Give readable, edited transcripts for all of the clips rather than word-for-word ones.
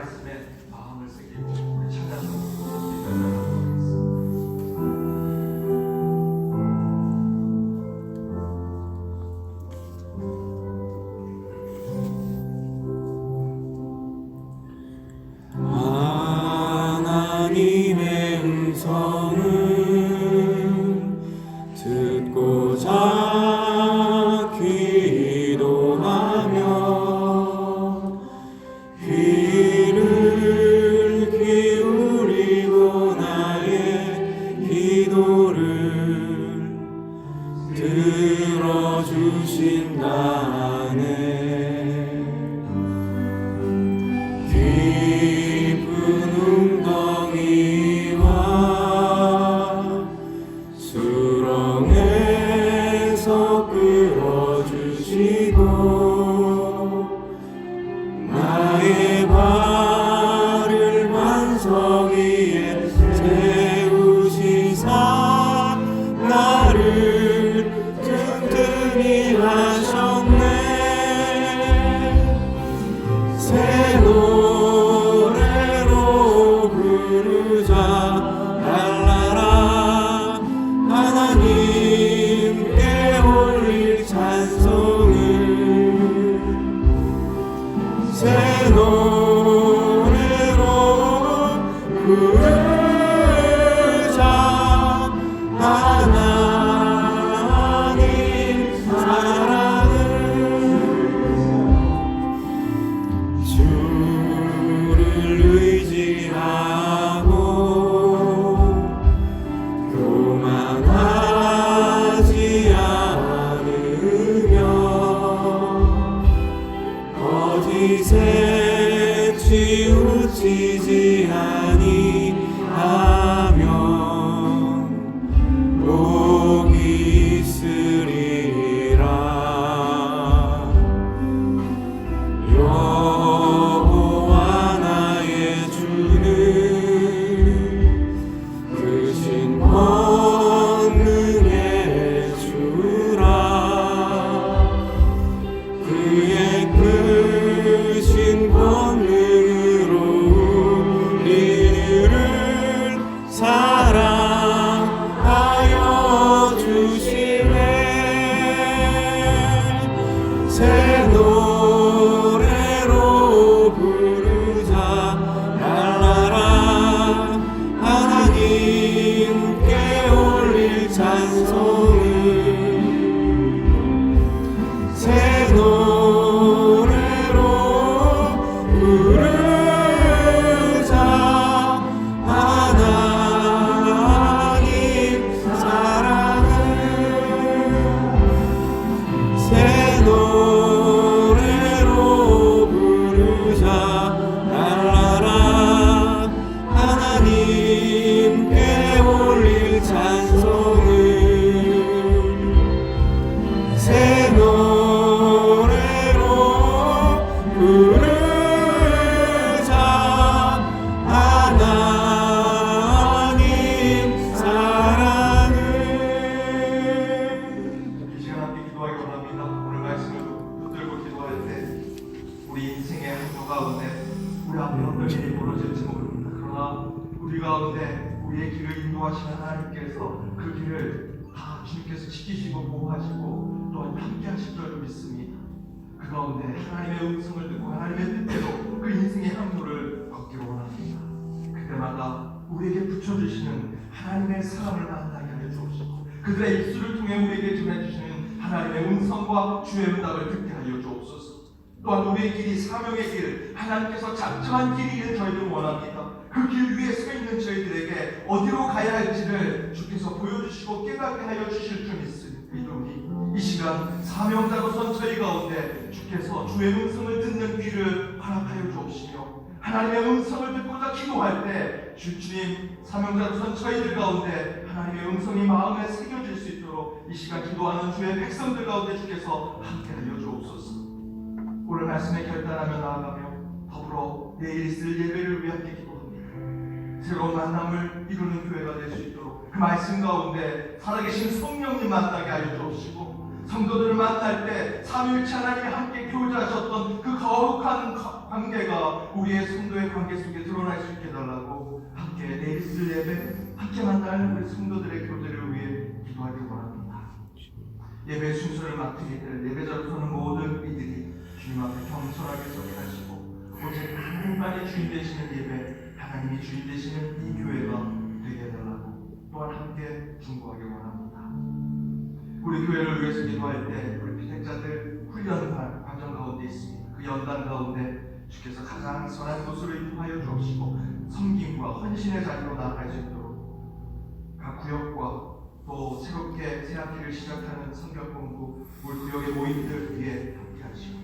말씀에 마음을 새기고 우리 찬양으로 함께 나가도록 하겠습니다. 하나님의 음성을 듣고자 기도하며 귀를 기울이고 나의 기도를 들어주신다네. 깊은 웅덩이와 수렁에서 끌어주시고 나의 발을 반석 위에 세우시사 나를 튼튼히 하셨네. 새 노래로 부르자 날라라. 하나님께 올릴 찬송을 새 노래로 부르자. 하나님 사랑을 주를 의지하고 교만하지 않으며 거짓에 치우치지 아니하면 복이 있으리라. 여호와 나의 주는 크신 권능의 주라. 그의 크신 권능으로 우리를 사랑하여 주시네. 새 노래로 부르자 날라라. 하나님께 올릴 찬송을 새 노래로 부르자. 하나님 사랑을 새 노래로 부르자 날라라. 하나님께 올릴 찬송을 새 노래로 부르자. 하나님 사랑을. 이 시간 함께 기도하기 원합니다. 오늘 말씀을 붙들고 기도할 때 우리 인생의 항로 가운데 우리 앞에 어떤 일이 벌어질지 모릅니다. 그러나 우리 가운데 우리의 길을 인도하시는 하나님께서 그 길을 다 주님께서 지키시고 보호하시고 또한 함께 하실 줄 믿습니다. 그 가운데 하나님의 음성을 듣고 하나님의 뜻대로 그 인생의 항로를 걷기를 원합니다. 그때마다 우리에게 붙여주시는 하나님의 사랑을 만나게 하여 주옵시고 그들의 입술을 통해 우리에게 전해주시는 하나님의 음성과 주의 응답을 듣게 하여 주옵소서. 또한 우리의 길이 사명의 길, 하나님께서 작정한 길이길 저희는 원합니다. 그 길 위에 서 있는 저희들에게 어디로 가야 할지를 주께서 보여주시고 깨닫게 하여 주실 줄 믿으니 이 시간 사명자로선 저희 가운데 주께서 주의 음성을 듣는 귀를 허락하여 주옵시며 하나님의 음성을 듣고자 기도할 때 주님 사명자로선 저희들 가운데 하나님의 음성이 마음에 새겨질 수 있도록 이 시간 기도하는 주의 백성들 가운데 주께서 함께하여 주옵소서. 오늘 말씀에 결단하며 나아가며 더불어 내일 있을 예배를 위해 함께 기도합니다. 새로운 만남을 이루는 교회가 될 수 있도록 그 말씀 가운데 살아계신 성령님 만나게 하여 주옵시고 성도들을 만날 때 삼위일체 하나님이 함께 교제하셨던 그 거룩한 관계가 우리의 성도의 관계 속에 드러날 수 있게 해달라고 함께 내일 있을 예배 함께 만날 우리 성도들의 교제를 위해 기도하기 원합니다. 예배 순서를 맡으게 될 예배자로 서는 모든 이들이 주님 앞에 겸손하게 서게 하시고 오직 하나님만이 주인 되시는 예배, 하나님이 주인 되시는 이 교회가 되게 해달라고 또한 함께 중보하기 원합니다. 우리 교회를 위해서 기도할 때 우리 피택자들 훈련 과정 가운데 있습니다. 그 연단 가운데 주께서 가장 선한 곳으로 인도하여 주옵시고 섬김과 헌신의 자리로 나아갈 수 있도록 각 구역과 또 새롭게 새 학기를 시작하는 성경 공부 우리 구역의 모임들 위해 함께 하시고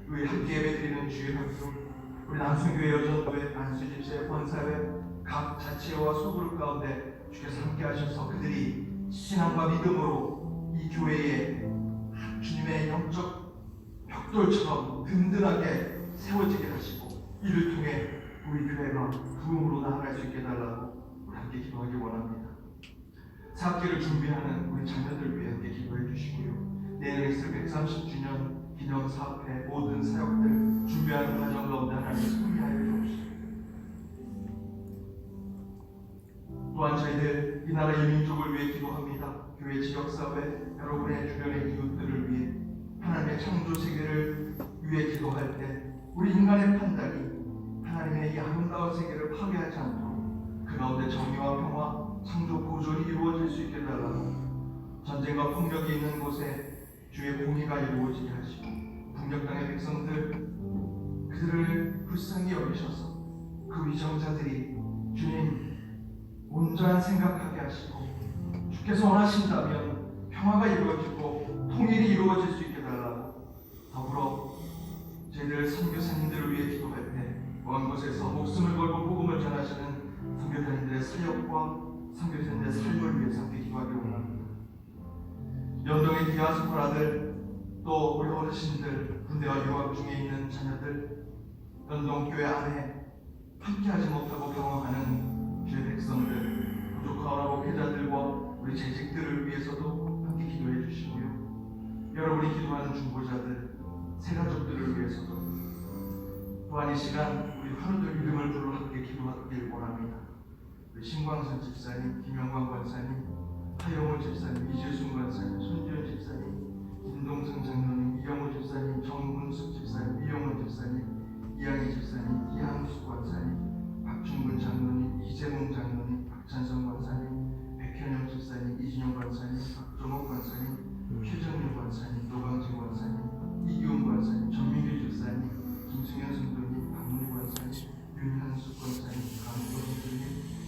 우리 함께 예배드리는 주의 학교 우리 남순교회 여전도회 안수집회 권사회 각 자체와 소그룹 가운데 주께서 함께 하셔서 그들이 신앙과 믿음으로 이 교회에 주님의 영적 벽돌처럼 든든하게 세워지게 하시고 이를 통해 우리 교회가 부흥으로 나아갈 수 있게 해달라고 우리 함께 기도하기 원합니다. 사학기를 준비하는 우리 자녀들 위해 함께 기도해 주시고요. 내일 있을 130주년 기념 사업회 모든 사역들 준비하는 과정 가운데 하나님 승리하여 주옵시고 또한 저희들 이 나라 이민족을 위해 기도합니다. 교회 지역사회 여러분의 주변의 이웃들을 위해 하나님의 창조 세계를 위해 기도할 때 우리 인간의 판단이 하나님의 이 아름다운 세계를 파괴하지 않도록 그 가운데 정의와 평화, 창조 보존이 이루어질 수 있게 해달라고 전쟁과 폭력이 있는 곳에 주의 공의가 이루어지게 하시고 북녘 땅의 백성들 그들을 불쌍히 여기셔서 그 위정자들이 주님 온전한 생각하게 하시고 주께서 원하신다면 평화가 이루어지고 통일이 이루어질 수 있게 해달라고 더불어 저희들 선교사님들을 위해 기도할 때 먼 곳에서 목숨을 걸고 복음을 전하시는 선교사님들의 사역과 선교사님들의 삶을 위해서 함께 기도하기 원합니다. 연동의 디아스포라들 또 우리 어르신들 군대와 유학 중에 있는 자녀들 연동교회 안에 함께하지 못하고 방황하는 주의 백성들 부족하오나 목회자들과 우리 재직들을 위해서도 함께 기도해 주시고요. 여러분이 기도하는 중보자들 새가족들을 위해서도 또한 이 시간 우리 하루들 이름을 불러 함께 기도하길 원합니다. 우리 신광선 집사님, 김영광 권사님, 하영호 집사님, 이재순 권사님, 손지현 집사님, 김동성 장로님, 이영호 집사님, 정문숙 집사님, 이영호 집사님, 이양희 집사님, 이항수 권사님, 박충근 장로님, 이재문 장로님, 박찬성 권사님, 백현영 집사님, 이진영 권사님, 박종옥 권사님, 최정윤 권사님, 노광진 권사님, 이기훈 권사님, 전민규 집사님, 김승현 성도님, 박문희 권사님, 윤현숙 권사님, 강도 성도님,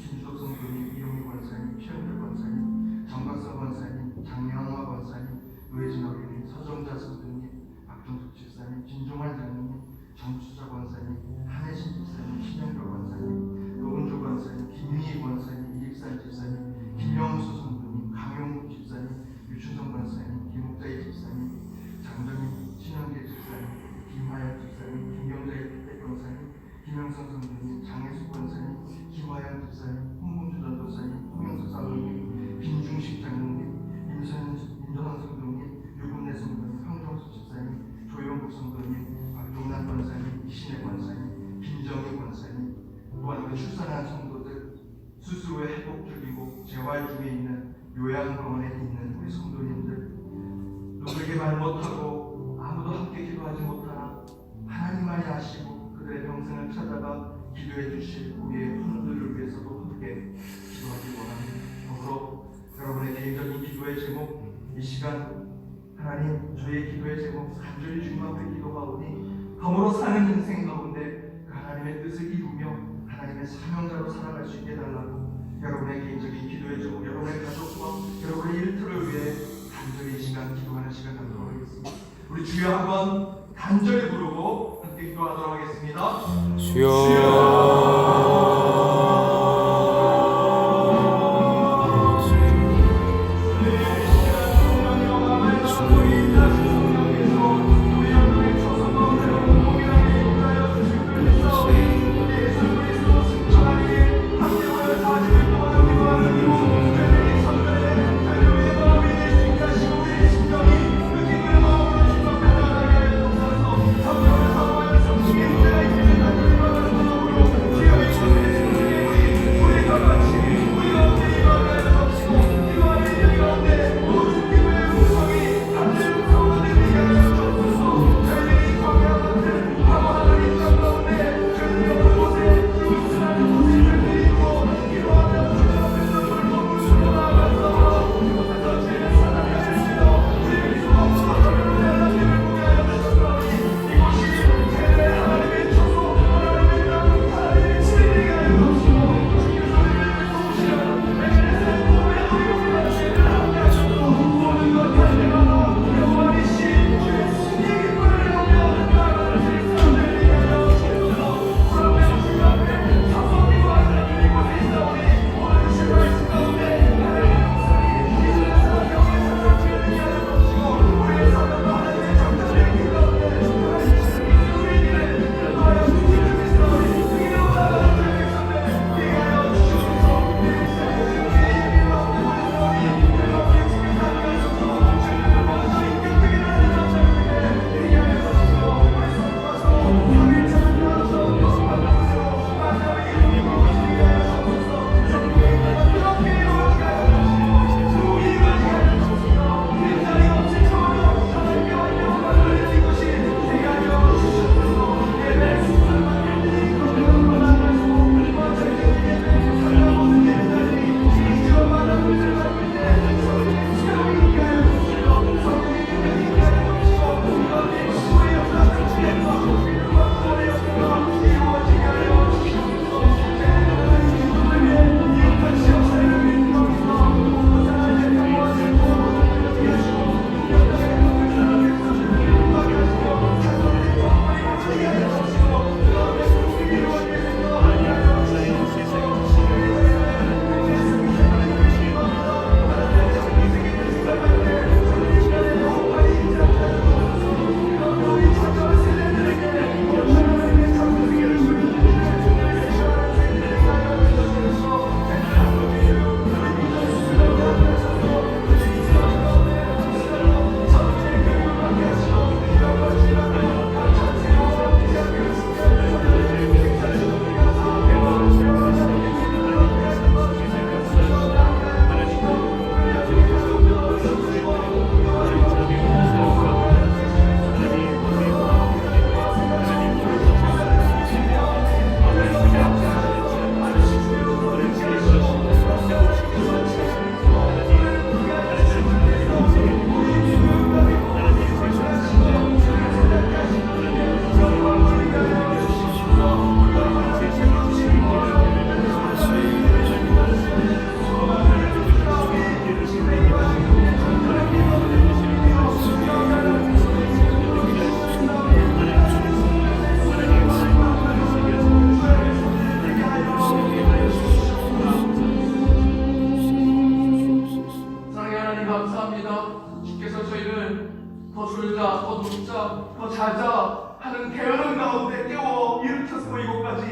김석 성도님, 이용희 권사님, 최현들 권사님, 정박성 권사님, 장영화 권사님, 노혜진 어린이, 서정자 성도님, 박종숙 집사님, 진종환 장로님, 정추자 권사님, 한혜신 집사님, 신영표 권사님, 노은조 권사님, 김민희 권사님, 이익산 집사님, 김영수 성도님, 강용국 집사님, 유춘성 권사님, 김옥자희 집사님, 장정인 신영계 집사님, 김하영 집사님, 김경자희 대권사님, 김영선 성도님, 장혜숙 권사님, 김화영 집사님, 홍문주 전도사님, 홍영수 사모님, 김중식 장로님, 임전원 성도님, 유군내 성도님, 황정수 집사님, 조영국 성도님, 박종남 권사님, 이신혜 권사님, 김정희 권사님, 또한 우리 출산한 성도들, 수술 후에 회복 중이고 재활 중에 있는 요양병원에 있는 우리 성도님들, 누구에게 말 못하고 아무도 함께 기도하지 못하나 하나님만이 아시고 그들의 병생을 찾아가 기도해 주실 우리의 환우들을 위해서도 함께 기도하기 원합니다. 더불어 여러분의 개인적인 기도의 제목 이 시간 하나님 저희의 기도의 제목 간절히 주님 앞에 기도하오니 덤으로 사는 인생 가운데 그 하나님의 뜻을 이루며 하나님의 사명자로 살아갈 수 있게 해달라고 여러분의 개인적인 기도의 제목 여러분의 가족과 여러분의 일터를 위해 간절히 이 시간 기도하는 시간 갖도록 하겠습니다. 우리 주여 한번 간절히 부르고 함께 기도하도록 하겠습니다. 주여 그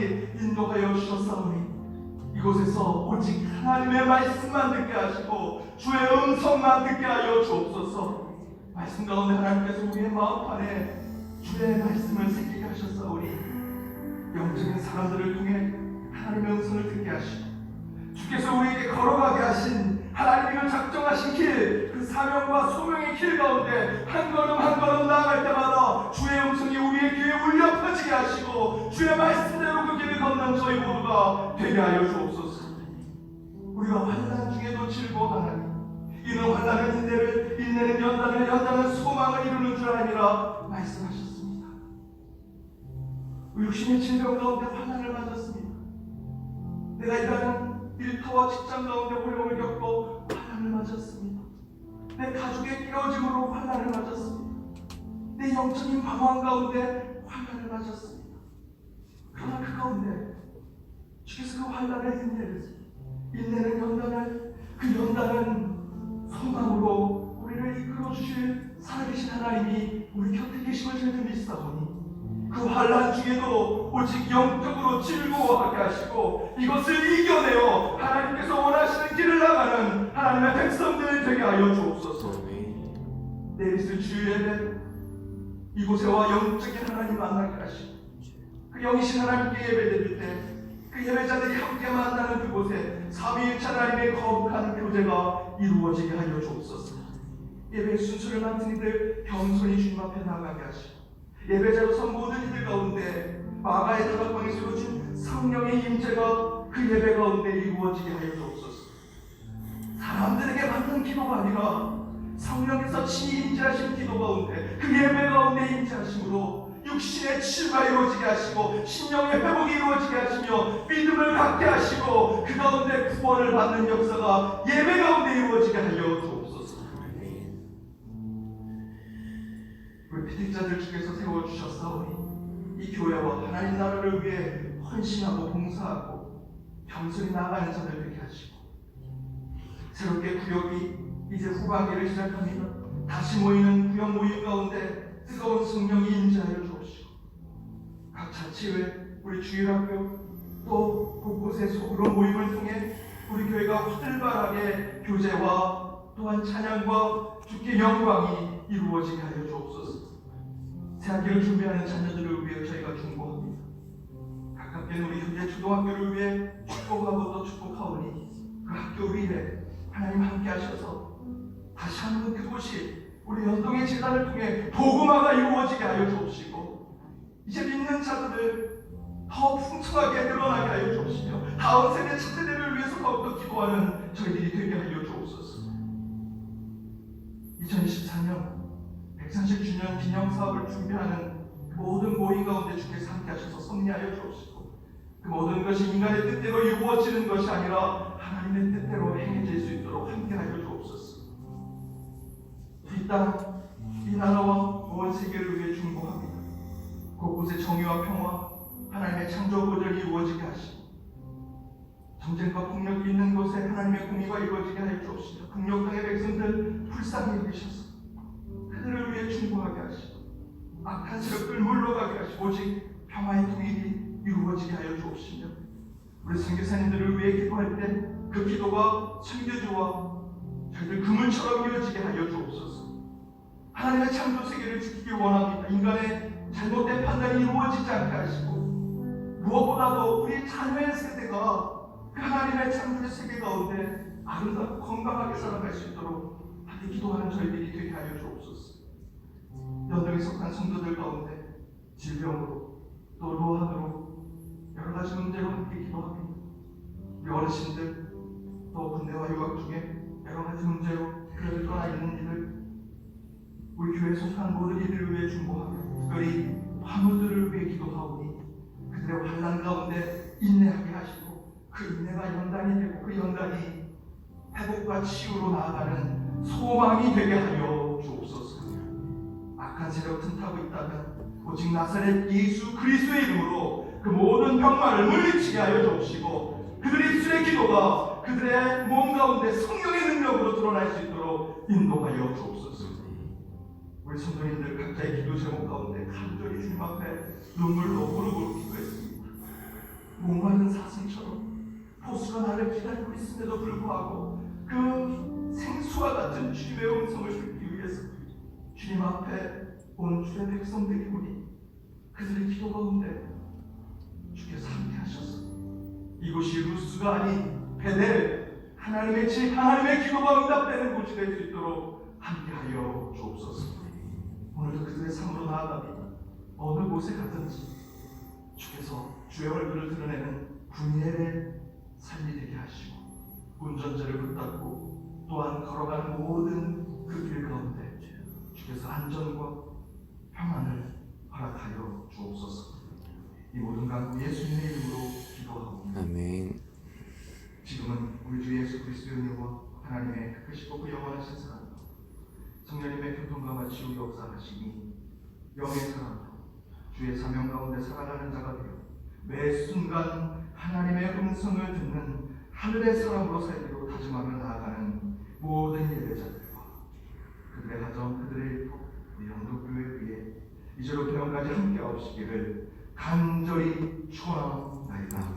끝까지 인도하여 주셨사오니 이곳에서 오직 하나님의 말씀만 듣게 하시고 주의 음성만 듣게 하여 주옵소서. 말씀 가운데 하나님께서 우리의 마음판에 주의 말씀을 새기게 하셨사오니 영적인 사람들을 통해 하나님의 음성을 듣게 하시고 주께서 우리에게 걸어가게 하신 하나님이 작정하신 길, 그 사명과 소명의 길 가운데 한 걸음 한 걸음 나아갈 때마다 주의 음성이 우리의 귀에 울려 퍼지게 하시고 주의 말씀대로 그 길을 걷는 저희 모두가 되게 하여 주옵소서. 우리가 환난 중에도 즐거워하나니 이는 환난은 인내를, 인내는 연단을, 연단은 소망을 이루는 줄 아니라 말씀하셨습니다. 육신의 질병 가운데 환난을 맞았습니다. 내가 일하는 일터와 직장 가운데 어려움을 겪고 환난을 맞았습니다. 내 가족의 깨어짐으로 환난을 맞았습니다. 내 영적인 방황 가운데 환난을 맞았습니다. 그러나 그 가운데 주께서 그 환난의 인내는 연단을, 그 연단은 소망으로 우리를 이끌어 주실 살아계신 하나님이 우리 곁에 계심을 저희들 믿사오니 그 환난 중에도 오직 영적으로 즐거워하게 하시고 이것을 이겨내어 하나님께서 원하시는 길을 나가는 하나님의 백성들 되게 하여 주옵소서. 내일 있을 주일 예배 이곳에 와 영적인 하나님 만나게 하시고 그 영이신 하나님께 예배 드릴 때 그 예배자들이 함께 만나는 그곳에 삼위일체 하나님의 거룩한 교제가 이루어지게 하여 주옵소서. 예배 순서를 맡은 이들 겸손히 주님 앞에 나가게 하시고 예배자로서 모든 이들 가운데 마가의 다락방에 세워진 성령의 임재가 그 예배 가운데 이루어지게 하여 주옵소서. 사람들에게 받는 기도가 아니라 성령께서 친히 임재하신 기도 가운데 그 예배 가운데 임재하심으로 육신의 치유가 이루어지게 하시고 신령의 회복이 이루어지게 하시며 믿음을 갖게 하시고 그 가운데 구원을 받는 역사가 예배 가운데 이루어지게 하여 주옵소서. 우리 피직자들 중에서 세워주셨사오니 이 교회와 하나님 나라를 위해 헌신하고 봉사하고 겸손히 나아가는 자들 되게 하시고 새롭게 구역이 이제 후반기를 시작합니다. 다시 모이는 구역 모임 가운데 뜨거운 성령이 임재하여 주옵시고 각 자치회, 우리 주일학교 또 곳곳의 소그룹 모임을 통해 우리 교회가 활발하게 교제와 또한 찬양과 주께 영광이 이루어지게 하여 주옵소서. 새학기를 준비하는 자녀들을 위해 저희가 중보합니다. 가깝게 우리 현재 초등학교를 위해 축복하고 또 축복하오니 그 학교 위에 하나님 함께 하셔서 다시 한번 그곳이 우리 연동의 재단을 통해 복음화가 이루어지게 하여 주옵시고 이제 믿는 자들을 더 풍성하게 늘어나게 하여 주옵시며 다음 세대 차세대를 위해서 더욱더 기도하는 저희들이 되게 하여 주옵소서. 2024년 130주년 기념사업을 준비하는 그 모든 모임 가운데 주께서 함께 하셔서 섭리하여 주옵시고 그 모든 것이 인간의 뜻대로 이루어지는 것이 아니라 하나님의 뜻대로 행해질 수 있도록 함께 하여 주옵소서. 이 땅, 이 나라와 온 세계를 위해 중보합니다. 곳곳에 정의와 평화, 하나님의 창조 보전이 이루어지게 하시고 전쟁과 폭력이 있는 곳에 하나님의 공의가 이루어지게 하여 주옵시며 북녘 땅의 백성들 불쌍히 여기셔서 그들을 위해 중보하게 하시고 악한 세력들 물러가게 하시고 오직 평화의 통일이 이루어지게 하여 주옵시며 우리 선교사님들을 위해 기도할 때 그 기도가 선교주와 저희들 그물처럼 이어지게 하여 주옵소서. 하나님의 창조 세계를 지키길 원합니다. 인간의 잘못된 판단이 이루어지지 않게 하시고 무엇보다도 우리 자녀의 세대가 그 하나님의 창조의 세계 가운데 아름답고 건강하게 살아갈 수 있도록 함께 기도하는 저희들이 되게 하여 주옵소서. 연동에 속한 성도들 가운데 질병으로 또 노환으로 여러 가지 문제로 함께 기도합니다. 우리 어르신들 또 군대와 유학 중에 여러 가지 문제로 교회를 떠나 있는 이들 우리 교회에 속한 모든 이들을 위해 중보하며 특별히 화물들을 위해 기도하오니 그들의 환난 가운데 인내하게 하시고 그 인내가 연단이 되고 그 연단이 회복과 치유로 나아가는 소망이 되게 하여 주옵소서. 악한 세력 틈타고 있다면 오직 나사렛 예수 그리스도의 이름으로 그 모든 병마를 물리치게 하여 주옵시고 그들의 입술의 기도가 그들의 몸 가운데 성령의 능력으로 드러날 수 있도록 인도하여 주옵소서. 우리 성도님들 각자의 기도 제목 가운데 간절히 주님 앞에 눈물로 무릎으로 기도했습니다. 없는 사슴처럼 보수가 나를 기다리고 있음에도 불구하고 그 생수와 같은 주님의 음성을 듣기 위해서 주님 앞에 온 주의 백성들이 우리 그들의 기도 가운데 주께서 함께 하셔서 이곳이 루스가 아닌 베델 하나님의 집 하나님의 기도가 응답되는 곳이 될 수 있도록 함께하여 주옵소서. 오늘도 그들의 삶으로 나아갑니다. 어느 곳에 가든지 주께서 주의 얼굴을 드러내는 군인의 삶이 되게 하시고 운전자를 붙잡고 또한 걸어가는 모든 그 길 가운데 주께서 안전과 평안을 허락하여 주옵소서. 이 모든 간구 예수님의 이름으로 기도하고 아멘. 지금은 우리 주 예수 그리스도의 은혜와 하나님의 크시고 그 영원하신 사랑과 성령님의 교통과 치유 역사하시니 영의 사랑으로 주의 사명 가운데 살아가는 자가 되어 매 순간 하나님의 음성을 듣는 하늘의 사람으로 살기로 다짐하며 나아가는 모든 예배자들과 그들의 가정, 그들의 일터, 우리 영도교회 위에 이제로 영까지 함께 하시기를 간절히 축원하옵나이다.